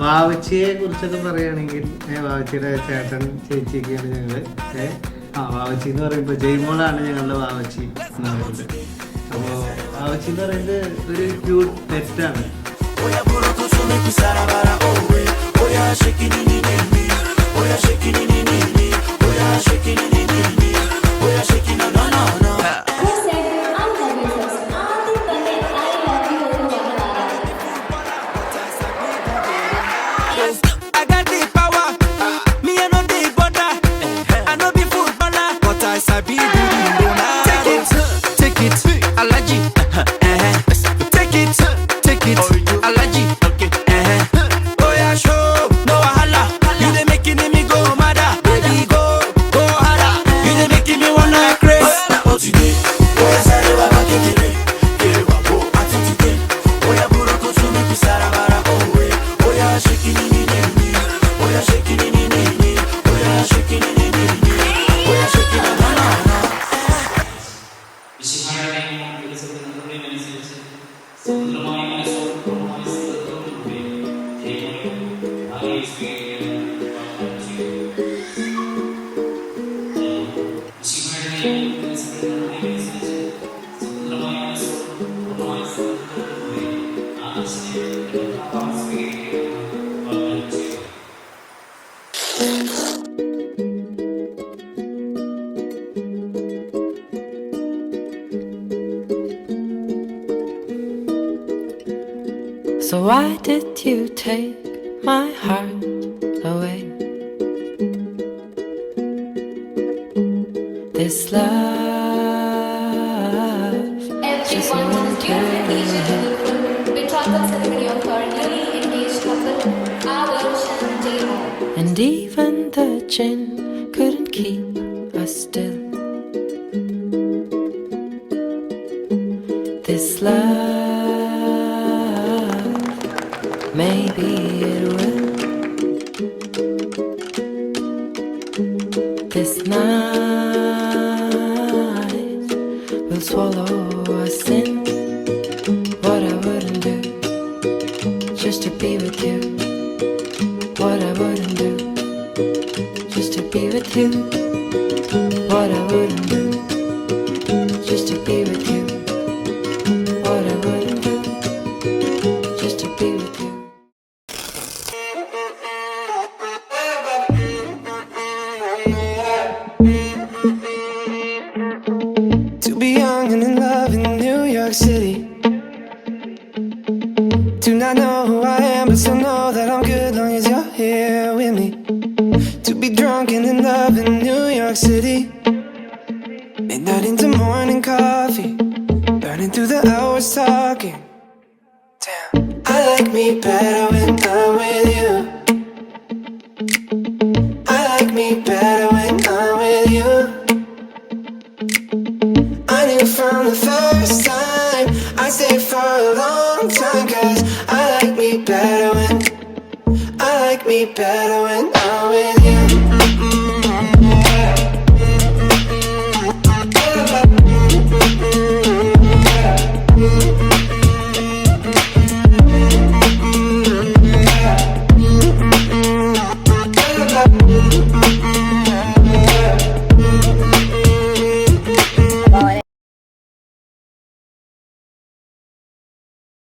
വാവച്ചിയെ കുറിച്ചൊക്കെ പറയുകയാണെങ്കിൽ വാവച്ചിയുടെ ചേട്ടൻ ചേച്ചിയൊക്കെയാണ് ഞങ്ങൾ. വാവച്ചി എന്ന് പറയുമ്പോൾ ജയ്മോളാണ് ഞങ്ങളുടെ വാവച്ചി എന്ന് പറയുന്നത്. അപ്പോൾ വാവച്ചി എന്ന് പറയുന്നത് ഒരു cute പെറ്റാണ്. So why did you take my heart away? This love just won't carry. Betrothal ceremony of our newly engaged couple, Adarsh and Jaymo. And even the gin couldn't keep us still. This love, maybe it will. This night will swallow us in. What I wouldn't do just to be with you. What I wouldn't do just to be with you. What I wouldn't do just to be with you. What I wouldn't do just to be with you. To be young and in love in New York City. Do not know who I am, but still know that I'm good long as you're here with me. To be drunk and in love in New York City. Midnight into morning coffee, burning through the hours talking. Damn, I like me better when I'm with you. I like me better when I'm with you. I knew from the first time I'd stay for a long time, 'cause I like me better when I'm with you.